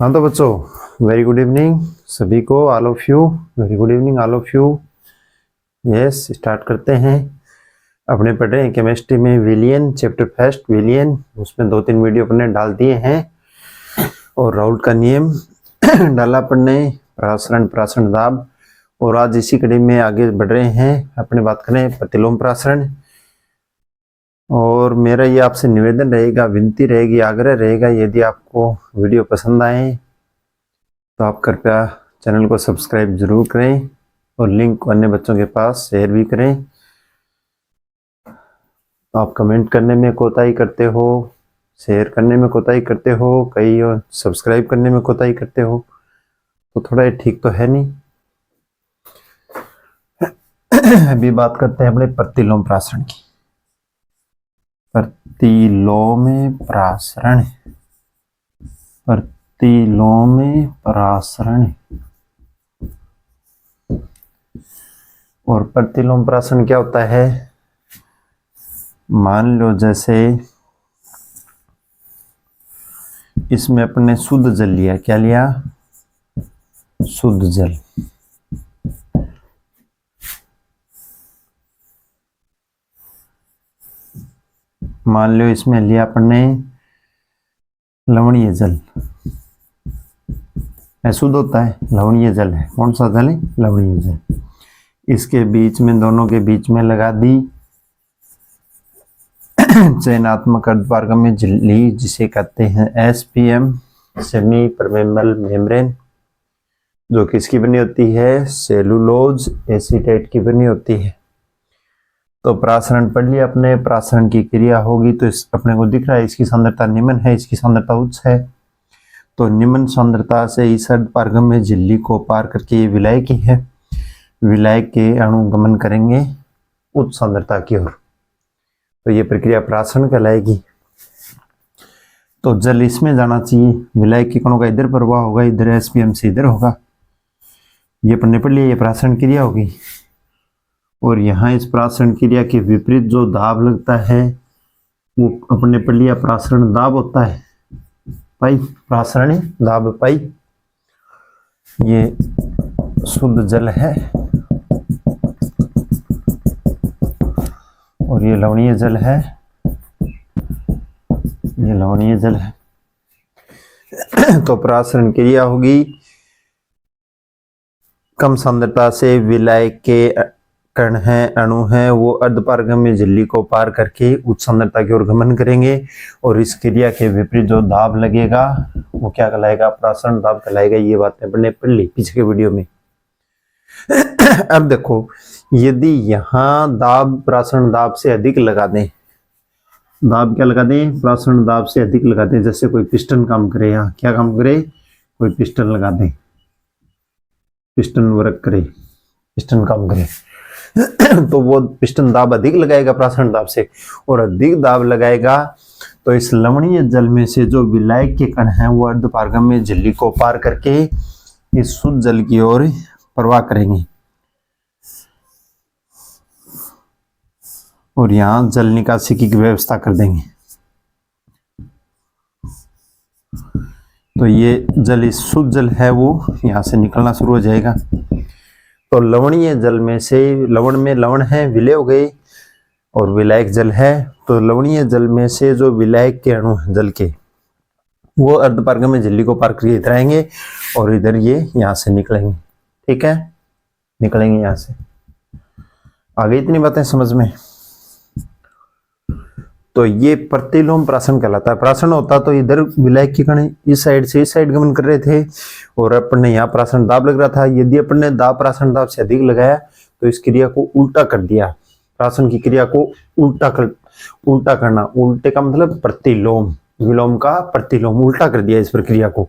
हाँ तो बच्चों, वेरी गुड इवनिंग सभी को, all of you. Very good evening all of you. Yes, start करते हैं। अपने पढ़ रहे हैं केमिस्ट्री में विलियन, चैप्टर फर्स्ट विलियन। उसमें 2-3 वीडियो अपने डाल दिए हैं और राउल्ट का नियम डाला पढ़ने, प्रासरण, प्रासरण दाब। और आज इसी कड़ी में आगे बढ़ रहे हैं, अपने बात करें प्रतिलोम प्रासरण। और मेरा ये आपसे निवेदन रहेगा, विनती रहेगी, आग्रह रहेगा, यदि आपको वीडियो पसंद आए तो आप कृपया चैनल को सब्सक्राइब जरूर करें और लिंक को अन्य बच्चों के पास शेयर भी करें। आप कमेंट करने में कोताही करते हो, शेयर करने में कोताही करते हो, कई और सब्सक्राइब करने में कोताही करते हो, तो थोड़ा ये ठीक तो है नहीं। अभी बात करते हैं अपने प्रतिलोम प्रासरण की। प्रतिलोम प्रासरण, प्रतिलोम प्रासरण। और प्रतिलोम प्रासरण क्या होता है? मान लो जैसे इसमें अपने शुद्ध जल लिया, क्या लिया? शुद्ध जल। मान लो इसमें लिया अपने लवणीय जल, शुद्ध होता है, लवणीय जल है। कौन सा जल है? लवणीय जल। इसके बीच में, दोनों के बीच में लगा दी चयनात्मक अर्धपारगम्य झिल्ली, जिसे कहते हैं एसपीएम, सेमी परमेबल मेम्ब्रेन, जो किसकी बनी होती है? सेलुलोज एसीटेट की बनी होती है। तो प्रासरण पढ़ लिया अपने, प्रासरण की क्रिया होगी तो इस अपने को दिख रहा है, इसकी सांद्रता निम्न है, इसकी सांद्रता उच्च है। तो निम्न सांद्रता से इस अर्धपारगम्य झिल्ली को पार करके ये विलाय की है, विलाय के अणु गमन करेंगे उच्च सांद्रता की ओर, तो ये प्रक्रिया प्रासरण कहलाएगी। तो जल इसमें जाना चाहिए, विलाय के कणों का इधर प्रवाह होगा, इधर एसपीएम से इधर होगा। ये पढ़ने पड़ लिया, ये प्रासरण क्रिया होगी। और यहाँ इस प्रासरण क्रिया के विपरीत जो दाब लगता है वो अपने पढ़ लिया प्रासरण दाब होता है, पाई, प्रासरण दाब पाई। ये शुद्ध जल है और ये लवणीय जल है, ये लवणीय जल है। तो प्रासरण क्रिया होगी, कम सांद्रता से विलाय के कण हैं, अणु हैं, वो अर्धपारगम्य झिल्ली को पार करके उच्च सांद्रता की ओर गमन करेंगे। और इस क्रिया के विपरीत जो दाब लगेगा वो क्या कहलाएगा? प्रासरण दाब कहलाएगा। ये बातें पढ़ने पढ़ ली पीछे के वीडियो में। अब देखो, यदि यहाँ दाब प्रासरण दाब से अधिक लगा दें, दाब क्या लगा दें? प्रासरण दाब से अधिक लगा दें। जैसे कोई पिस्टन काम करे, यहाँ क्या काम करे? कोई पिस्टन लगा दें, पिस्टन वर्क करे, पिस्टन काम करे तो वो पिस्टन दाब अधिक लगाएगा प्रासरण दाब से, और अधिक दाब लगाएगा तो इस लवणीय जल में से जो विलाय के कण हैं वो अर्धपारगम्य झिल्ली को पार करके इस शुद्ध जल की ओर प्रवाह करेंगे और यहाँ जल निकासी की व्यवस्था कर देंगे। तो ये जल, इस शुद्ध जल है वो यहाँ से निकलना शुरू हो जाएगा। तो लवणीय जल में से, लवण में लवण है, विलय हो गए, और विलायक जल है। तो लवणीय जल में से जो विलायक के अणु हैं जल के, वो अर्धपारगम्य झिल्ली को पार करके इधर आएंगे और इधर ये यहाँ से निकलेंगे। ठीक है, निकलेंगे यहाँ से। आगे इतनी बातें समझ में? तो ये प्रतिलोम प्रासरण कहलाता है। प्रासरण होता तो इधर विलायक के कण इस साइड से इस साइड गमन कर रहे थे और अपने यहाँ प्रासरण दाब लग रहा था। यदि अपन ने दाब प्रासरण दाब से अधिक लगाया तो इस क्रिया को उल्टा कर दिया, प्रासरण की क्रिया को उल्टा करना। उल्टे का मतलब प्रतिलोम, विलोम का प्रतिलोम, उल्टा कर दिया इस प्रक्रिया को।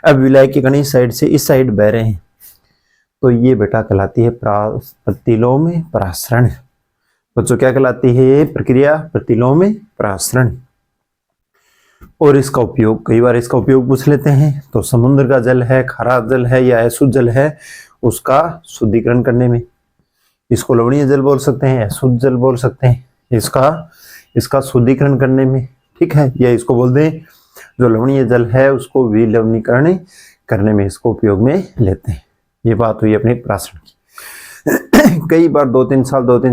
अब विलायक के कण इस साइड से इस साइड बह रहे हैं, तो ये बेटा कहलाती है प्रतिलोम प्रासरण। बच्चों क्या कहलाती है ये प्रक्रिया? प्रतिलोम प्रासरण। और इसका उपयोग, कई बार इसका उपयोग पूछ लेते हैं, तो समुद्र का जल है, खारा जल है या अशुद्ध जल है, उसका शुद्धिकरण करने में, इसको लवणीय जल बोल सकते हैं, अशुद्ध जल बोल सकते हैं, इसका शुद्धिकरण करने में, ठीक है, या इसको बोल दें जो लवणीय जल है उसको विलवणीकरण करने में इसको उपयोग में लेते हैं। ये बात हुई अपने प्राशन की। कई बार 2-3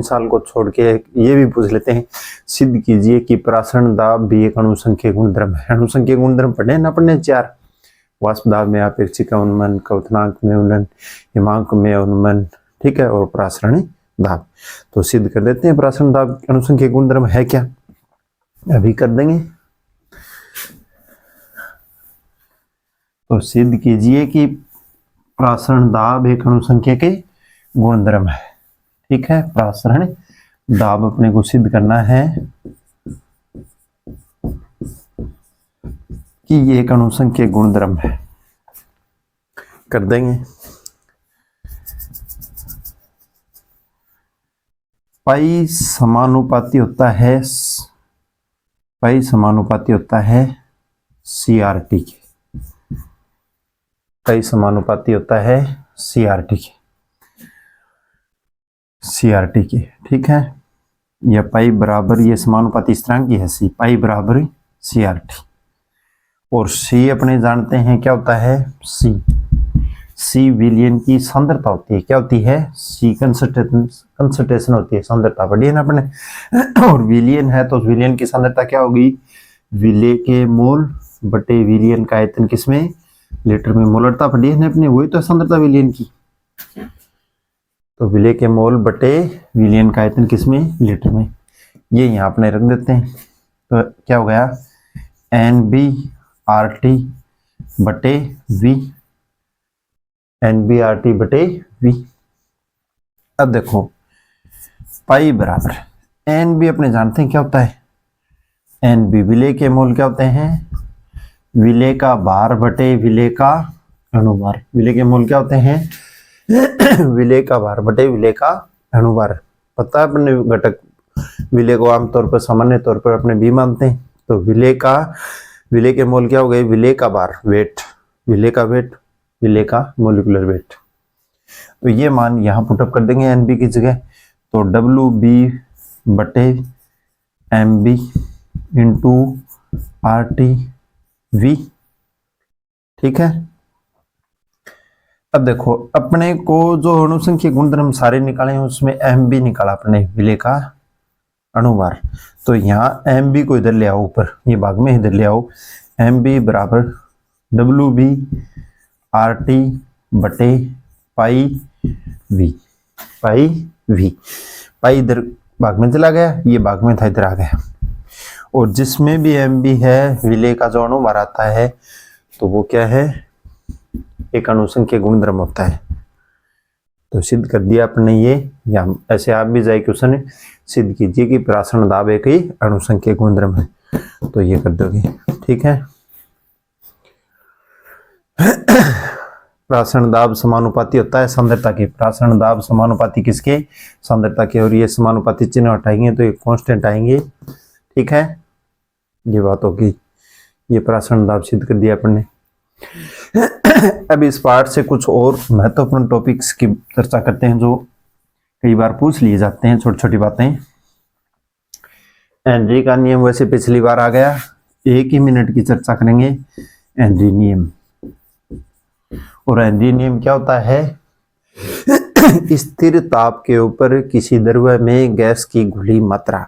साल को छोड़ के ये भी पूछ लेते हैं, सिद्ध कीजिए कि प्राशन दाब भी एक अणुसंख्यक गुणधर्म है। अणुसंख्यक गुणधर्म पढ़े ना अपने 4, वाष्प दाब में अपेक्षिक उन्मन, क्वथनांक में उन्नयन, हिमांक में उन्मन, ठीक है, और प्रासरण दाब। तो सिद्ध कर देते हैं प्रासरण दाब अणुसंख्यक गुणधर्म है क्या, अभी कर देंगे। तो सिद्ध कीजिए कि प्रासरण दाब एक अणुसंख्यक के गुणधर्म है, ठीक है। प्रासरण दाब अपने को सिद्ध करना है कि ये एक अणुसंख्यक गुणधर्म है, कर देंगे। पाई समानुपाती होता है, पाई समानुपाती होता है CRT के, पाई समानुपाती होता है CRT के, CRT के, ठीक है। यह पाई बराबर, ये समानुपाती स्थिरांक की है C, पाई बराबर CRT, और C अपने जानते हैं क्या होता है, C विलयन की सांद्रता होती है, क्या होती है, C कंसंट्रेशन होती है, सांद्रता पढ़ी है ना अपने। और विलयन है तो विलयन की सांद्रता क्या होगी, विलेय के मोल बटे विलयन का आयतन किसमें, लीटर में। मोलरता पढ़ी है ना अपने, वही तो सांद्रता विलयन की। तो विलेय के मोल बटे विलयन का आयतन किसमें, लीटर में। ये यहाँ अपने रख देते हैं, तो क्या हो गया, NBRT बटे V, NBRT बटे V। अब देखो पाई बराबर NB अपने जानते हैं क्या होता है, NB विलेय के मोल क्या होते हैं, विलेय का भार बटे विलेय का अणुभार। विलेय के मोल क्या होते हैं, विलेय का भार बटे विलेय का अणुभार। पता है अपने घटक विलेय को आमतौर पर सामान्य तौर पर अपने B मानते हैं। तो विलेय के मोल क्या हो गए, विलेय का भार वेट, विलेय का वेट, विलेय का मोलिकुलर वेट। तो ये मान यहाँ पुटअप कर देंगे NB की जगह, तो WB बटे MB इंटू RT/V, ठीक है। अब देखो अपने को जो अणुसंख्यक गुणधर्म सारे निकाले हैं उसमें MB निकाला अपने, विलेय का अणुभार। तो यहाँ MB को इधर ले आओ, ऊपर ये भाग में इधर ले आओ, MB बराबर WB RT बटे पाई V, पाई V। पाई इधर भाग में चला गया, ये भाग में था इधर आ गया, और जिसमें भी MB है विलेय का जो अणुभार आता है तो वो क्या है, एक अणुसंख्यक गुणधर्म होता है। तो सिद्ध कर दिया अपने ये, या ऐसे आप भी जाए क्वेश्चन सिद्ध कीजिए कि प्रासरण दाब एक ही अणुसंख्यक गुणधर्म है, तो ये कर दोगे, ठीक है। प्रासरण दाब समानुपाती होता है सांद्रता के, प्रासरण दाब समानुपाती किसके, सांद्रता के। और ये समानुपाती चिन्ह हटाएंगे तो ये कांस्टेंट आएंगे, ठीक है। ये बात होगी, ये प्रासरण दाब सिद्ध कर दिया अपन ने। अब इस पार्ट से कुछ और महत्वपूर्ण टॉपिक्स की चर्चा करते हैं जो कई बार पूछ लिए जाते हैं, छोटी छोटी बातें। हेनरी का नियम वैसे पिछली बार आ गया, 1 ही मिनट की चर्चा करेंगे। हेनरी नियम, और हेनरी नियम क्या होता है, स्थिर ताप के ऊपर किसी द्रव्य में गैस की घुली मात्रा,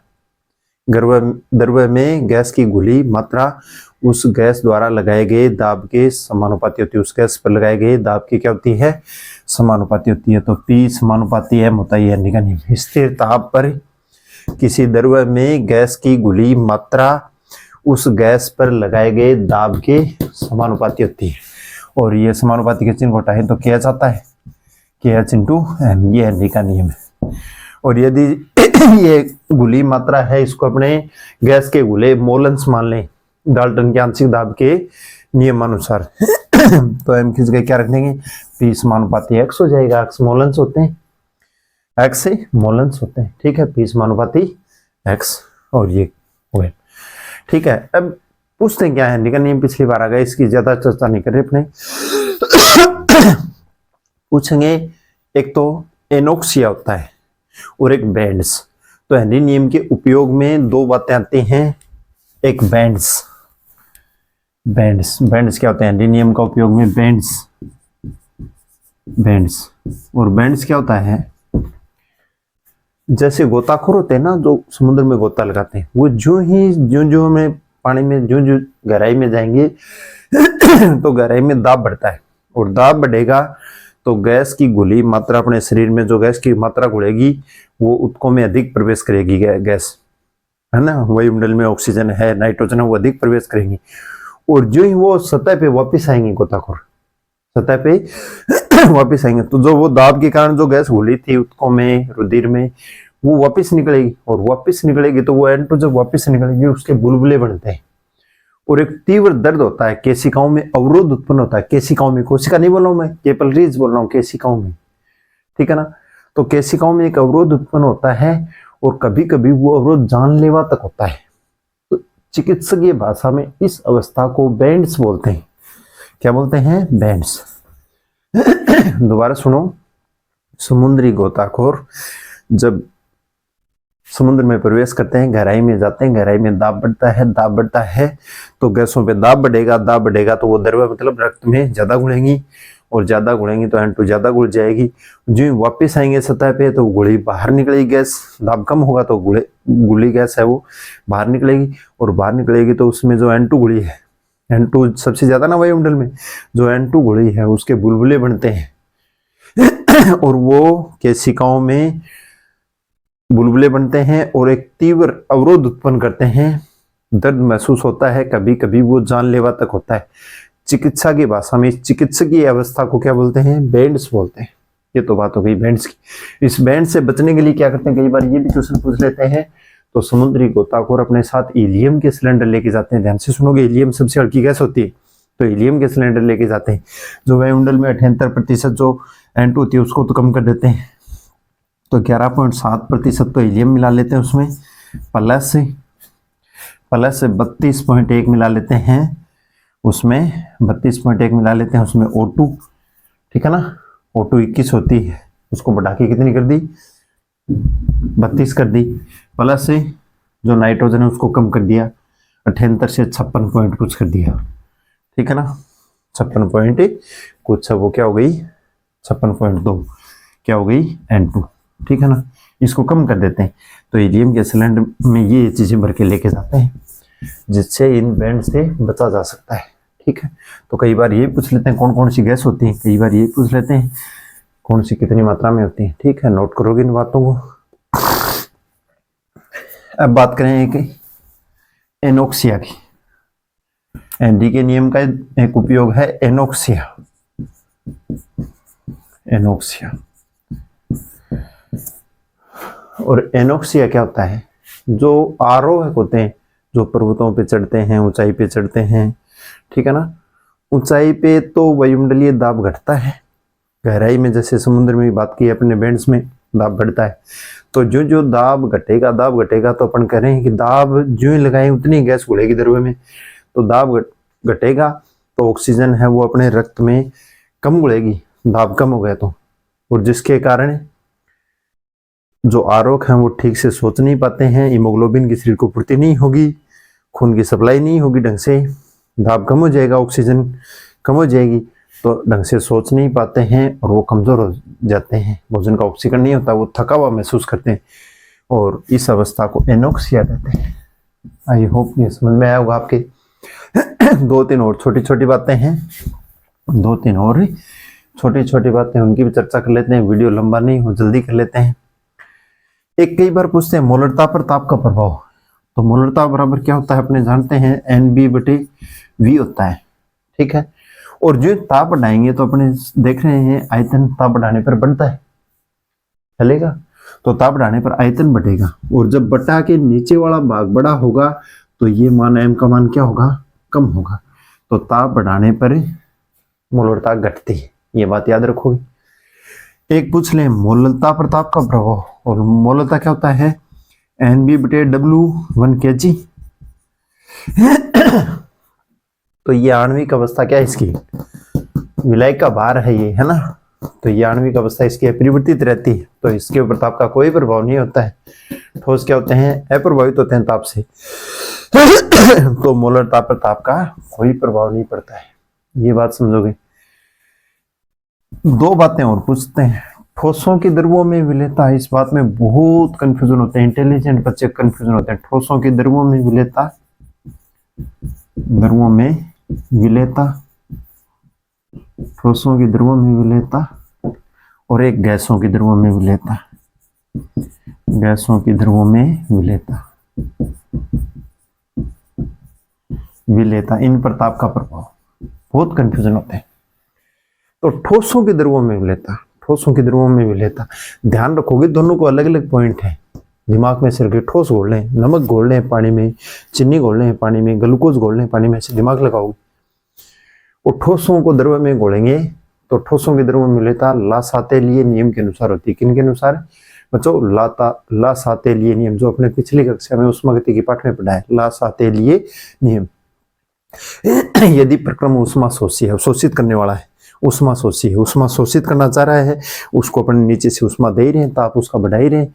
द्रव्य में गैस की घुली मात्रा उस गैस द्वारा लगाए गए दाब के समानुपाती होती है। उस गैस पर लगाए गए दाब की क्या होती है, समानुपाती होती है। तो P समानुपाती M होता है हेनरी का नियम। स्थिर ताप पर किसी द्रव्य में गैस की घुली मात्रा उस गैस पर लगाए गए दाब के समानुपाती होती है। और ये समानुपाती के चिन्ह को हटाएं तो KH आता है, KH इंटू M, ये हेनरी का नियम है। और यदि ये घुली मात्रा है, इसको अपने गैस के घुले मोलन्स मान लें डाल्टन के आंशिक दाब के नियमानुसार, तो M की जगह क्या रख देंगे, P समानुपाती X हो जाएगा। X मोलन्स होते हैं, X से मोलन्स होते हैं, ठीक है। P समानुपाती X, और ये हो गया, ठीक है। अब पूछते हैं क्या है, हेनरी का नियम पिछली बार आ गया, इसकी ज्यादा चर्चा नहीं कर रहे अपने। पूछेंगे एक तो एनोक्सिया होता है और एक बैंड्स। तो हेनरी नियम के उपयोग में 2 बातें आती हैं, एक बैंड्स, बैंड्स। बैंड्स क्या होते हैं? एंटीनियम का उपयोग में बैंड्स। बैंड्स और बैंड्स क्या होता है? जैसे गोताखोर होते हैं ना, जो समुद्र में गोता लगाते हैं, वो जो हमें पानी में जो गहराई में जाएंगे तो गहराई में दाब बढ़ता है, और दाब बढ़ेगा तो गैस की घुली मात्रा, अपने शरीर में जो गैस की मात्रा घुलेगी वो ऊतकों में अधिक प्रवेश करेगी। गैस है ना, वायुमंडल में ऑक्सीजन है, नाइट्रोजन है, वो अधिक प्रवेश करेंगी। और जो ही वो सतह पे वापस आएंगे, गोताखोर सतह पे वापस आएंगे, तो जो वो दाब के कारण जो गैस घुली थी ऊतकों में, रुधिर में, वो वापस निकलेगी। और वापस निकलेगी तो वो N2 जब वापस निकलेगी उसके बुलबुले बनते हैं, और एक तीव्र दर्द होता है, केशिकाओं में अवरोध उत्पन्न होता है। केशिकाओं में, कोशिका नहीं बोल रहा हूं मैं, कैपिलरीज बोल रहा हूँ, केशिकाओं में, ठीक है ना। तो केशिकाओं में एक अवरोध उत्पन्न होता है, और कभी कभी वो अवरोध जानलेवा तक होता है। तो चिकित्सकीय भाषा में इस अवस्था को बैंड्स बोलते हैं। क्या बोलते हैं? बैंड्स। दोबारा सुनो, समुद्री गोताखोर जब समुद्र में प्रवेश करते हैं, गहराई में जाते हैं, गहराई में दाब बढ़ता है, दाब बढ़ता है तो गैसों पे दाब बढ़ेगा, दाब बढ़ेगा तो वो द्रव्य मतलब रक्त में ज्यादा घुलेंगी, और ज्यादा घुलेंगी तो N2 ज्यादा घुल जाएगी। जो वापस आएंगे सतह पे तो गुली बाहर निकलेगी, गैस दाब कम होगा तो गुली गैस है वो बाहर निकलेगी, और बाहर निकलेगी तो उसमें जो N2 गुली है, N2 सबसे ज्यादा ना वायुमंडल में, जो N2 गुली है उसके बुलबुले बनते हैं और वो केशिकाओं में बुलबुले बनते हैं और एक तीव्र अवरोध उत्पन्न करते हैं। दर्द महसूस होता है, कभी कभी वो जानलेवा तक होता है। चिकित्सा की भाषा में इस चिकित्सकीय अवस्था को क्या बोलते हैं? बैंड्स बोलते हैं। ये तो बात हो गई बैंड्स की। इस बैंड से बचने के लिए क्या करते हैं, कई बार ये भी क्वेश्चन पूछ लेते हैं, तो समुद्री गोताखोर अपने साथ हीलियम के सिलेंडर लेके जाते हैं। ध्यान से सुनोगे, हीलियम सबसे हल्की गैस होती है, तो हीलियम के सिलेंडर लेके जाते हैं। जो वायुमंडल में 78% जो N2 होती है उसको तो कम कर देते हैं, तो 11.7% तो हीलियम मिला लेते हैं उसमें, प्लस 32.1 मिला लेते हैं उसमें, 32.1 मिला लेते हैं उसमें O2, ठीक है ना। O2 21 होती है, उसको बढ़ा के कितनी कर दी? 32 कर दी, प्लस जो नाइट्रोजन है उसको कम कर दिया, 78 से 56 पॉइंट कुछ कर दिया, ठीक है ना। 56 पॉइंट कुछ, वो क्या हो गई? 56.2 क्या हो गई? N2, ठीक है ना। इसको कम कर देते हैं, तो हीलियम के सिलेंडर में ये चीजें भर के लेके जाते हैं, जिससे इन बैंड से बचा जा सकता है, ठीक है। तो कई बार ये पूछ लेते हैं कौन कौन सी गैस होती है, कई बार ये पूछ लेते हैं कौन सी कितनी मात्रा में होती है, ठीक है। नोट करोगे इन बातों को। अब बात करें एक एनोक्सिया की। एनडी के नियम का एक उपयोग है एनोक्सिया। एनोक्सिया और एनोक्सिया क्या होता है? जो आरोहक होते हैं, जो पर्वतों पे चढ़ते हैं, ऊंचाई पे चढ़ते हैं, ठीक है ना। ऊंचाई पे तो वायुमंडलीय दाब घटता है, गहराई में जैसे समुद्र में भी बात की अपने बैंड्स में दाब घटता है। तो जो जो दाब घटेगा तो अपन कह रहे हैं कि दाब जो ही लगाए उतनी गैस घुलेगी द्रव्य में, तो दाब घटेगा तो ऑक्सीजन है वो अपने रक्त में कम घुलेगी, दाब कम हो गया तो, और जिसके कारण जो आरोग्य हैं वो ठीक से सोच नहीं पाते हैं, हीमोग्लोबिन की शरीर को पूर्ति नहीं होगी, खून की सप्लाई नहीं होगी ढंग से, दाब कम हो जाएगा, ऑक्सीजन कम हो जाएगी, तो ढंग से सोच नहीं पाते हैं और वो कमजोर हो जाते हैं, भोजन का ऑक्सीकरण नहीं होता, वो थका हुआ महसूस करते हैं, और इस अवस्था को एनोक्सिया कहते हैं। आई होप ये समझ में आया होगा आपके। 2-3 और छोटी छोटी बातें हैं, 2-3 और छोटी छोटी बातें, उनकी भी चर्चा कर लेते हैं, वीडियो लंबा नहीं हो, जल्दी कर लेते हैं। एक कई बार पूछते हैं मोलरता पर ताप का प्रभाव, तो मोलरता बराबर क्या होता है अपने जानते हैं, NB/V होता है, ठीक है। और जो ताप बढ़ाएंगे तो अपने देख रहे हैं आयतन ताप बढ़ाने पर बढ़ता है, चलेगा, तो ताप बढ़ाने पर आयतन बढ़ेगा, और जब बटा के नीचे वाला भाग बड़ा होगा तो ये मान m का मान क्या होगा? कम होगा, तो ताप बढ़ाने पर मोलरता घटती है, ये बात याद रखोगे। एक पूछ लें मोलरता पर ताप का प्रभाव, और मोलरता क्या होता है? NB/W 1 kg। तो ये आणविक अवस्था क्या है इसकी? विलायक का भार है ये, है ना, तो ये आणविक अवस्था इसकी अपरिवर्तित रहती है, तो इसके ऊपर ताप का कोई प्रभाव नहीं होता है। ठोस क्या होते हैं, अप्रभावित होते हैं ताप से। तो मोलर ताप पर ताप का कोई प्रभाव नहीं पड़ता है, ये बात समझोगे। दो बातें और पूछते हैं, ठोसों की द्रवों में विलेयता, इस बात में बहुत कंफ्यूजन होते हैं, इंटेलिजेंट बच्चे कंफ्यूजन होते हैं। ठोसों की द्रवों में विलेयता, द्रवों में विलेयता, ठोसों की द्रवों में विलेयता और एक गैसों की द्रवों में विलेयता, गैसों की द्रवों में विलेयता, विलेयता, इन पर ताप का प्रभाव, बहुत कंफ्यूजन होते हैं। तो ठोसों की द्रवों में विलेयता, ठोसों की द्रवों में विलेयता, ध्यान रखोगे दोनों को अलग अलग पॉइंट है, दिमाग में सिर के ठोस घोल लें, नमक घोल लें पानी में, चीनी घोल लें पानी में, ग्लूकोज घोल लें पानी में, ऐसे दिमाग लगाओगे। और ठोसों को द्रव में घोलेंगे तो ठोसों की द्रव में विलेयता लासातेलिये नियम के अनुसार होती है। किन के अनुसार बच्चों, लासातेलिये नियम, जो अपने पिछली कक्षा में ऊष्मागतिकी पाठ में पढ़ा है, लासातेलिये नियम। यदि प्रक्रम ऊष्मा शोषी है, शोषित करने वाला है, ऊष्मा शोषी है, ऊष्मा शोषित करना चाह रहा है, उसको अपने नीचे से ऊष्मा दे ही रहे हैं, ताप उसका बढ़ा ही रहे हैं,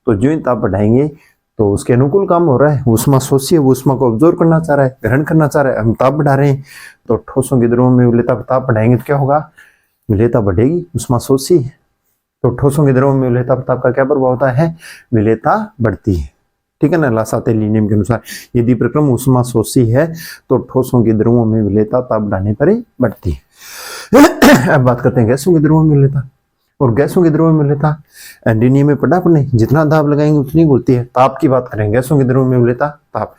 तो जो ही ताप बढ़ाएंगे तो उसके अनुकूल काम हो रहा है। ऊष्मा शोषी है, वो ऊष्मा को ऑब्जॉर्व करना चाह रहा है, ग्रहण करना चाह रहा है, हम ताप बढ़ा रहे हैं। तो ठोसों की द्रव्यों में विलेयता ताप बढ़ाएंगे तो क्या होगा, विलेयता बढ़ेगी, ऊष्मा शोषी है। तो ठोसों की द्रव्यों में विलेयता ताप का क्या प्रभाव होता है, विलेयता बढ़ती है, ठीक है ना, लासातेलिये नियम के अनुसार। यदि प्रक्रम ऊष्मा शोषी है तो ठोसों की द्रव्यों में विलेयता ताप बढ़ाने पर ही बढ़ती है। अब बात करते हैं गैसों की द्रव्यों में विलेयता। और गैसों की द्रव्यों में विलेयता एनडीए में पढ़ा आपने, जितना दाब लगाएंगे उतनी घुलती है। ताप की बात करें, गैसों की द्रव्यों में विलेयता ताप।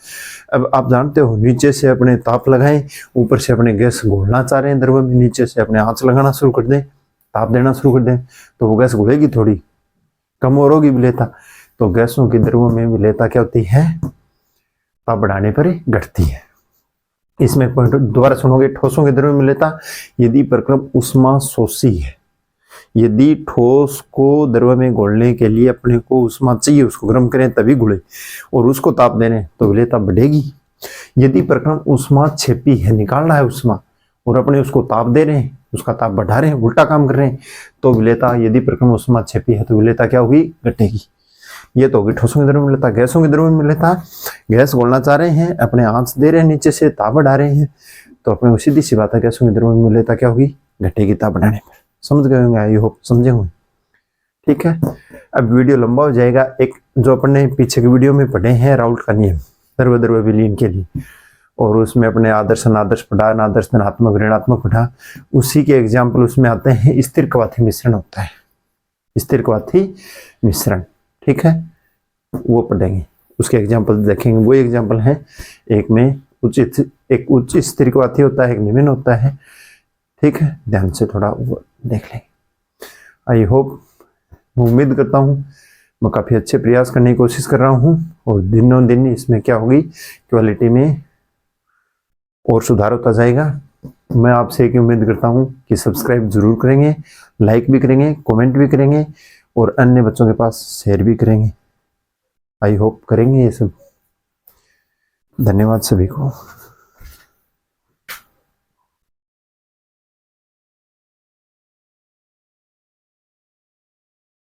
अब आप जानते हो, नीचे से अपने ताप लगाएं, ऊपर से अपने गैस घोलना चाह रहे हैं द्रव्य में, नीचे से अपने आंच लगाना शुरू कर दें, ताप देना शुरू कर दें, तो वो गैस घुलेगी थोड़ी, कम और होगी विलेयता। तो गैसों की द्रव्यों में विलेयता क्या होती है, ताप बढ़ाने पर घटती है। इसमें पॉइंट दोबारा सुनोगे, ठोसों के द्रव्य में विलेयता, यदि प्रक्रम ऊष्मा शोषी है, यदि ठोस को द्रव्य में घोलने के लिए अपने को ऊष्मा चाहिए, उसको गर्म करें तभी घुले, और उसको ताप दे रहे हैं तो विलेयता बढ़ेगी। यदि प्रक्रम ऊष्मा छेपी है, निकाल रहा है ऊष्मा, और अपने उसको ताप दे रहे हैं, उसका ताप बढ़ा रहे हैं, उल्टा काम कर रहे हैं, तो विलेयता, यदि प्रक्रम ऊष्मा छेपी है तो विलेयता क्या होगी, घटेगी। ये तो होगी ठोसों की द्रव्य में विलेयता। गैसों की द्रव्य में विलेयता, गैस घोलना चाह रहे हैं, अपने आंच दे रहे हैं, नीचे से ताप बढ़ा रहे हैं, तो अपने सीधी सी बात है, गैसों की द्रव्य में विलेयता क्या होगी, घटेगी ताप बढ़ाने पर। समझ गए होंगे, आई होप समझे होंगे, ठीक है। अब वीडियो लंबा हो जाएगा। एक जो अपने पीछे के वीडियो में पढ़े हैं राउल्ट का नियम द्रव्य द्रव्य विलीन के लिए, और उसमें अपने आदर्श अनादर्श पढ़ा, अनादर्श धनात्मक ऋणात्मक पढ़ा, उसी के एग्जाम्पल उसमें आते हैं। स्थिर कवाथी मिश्रण होता है, स्थिर कवाथी मिश्रण, ठीक है, वो पढ़ेंगे, उसके एग्जाम्पल देखेंगे। वो एग्जाम्पल है, एक में एक उच्च स्थिर कवाथी होता है, एक निम्न होता है, ठीक है, ध्यान से थोड़ा वो देख लें। आई होप, उम्मीद करता हूँ मैं काफ़ी अच्छे प्रयास करने की कोशिश कर रहा हूँ, और दिनों दिन इसमें क्या होगी, क्वालिटी में और सुधार होता जाएगा। मैं आपसे एक उम्मीद करता हूँ कि सब्सक्राइब जरूर करेंगे, लाइक भी करेंगे, कमेंट भी करेंगे, और अन्य बच्चों के पास शेयर भी करेंगे। आई होप करेंगे ये सब। धन्यवाद सभी को।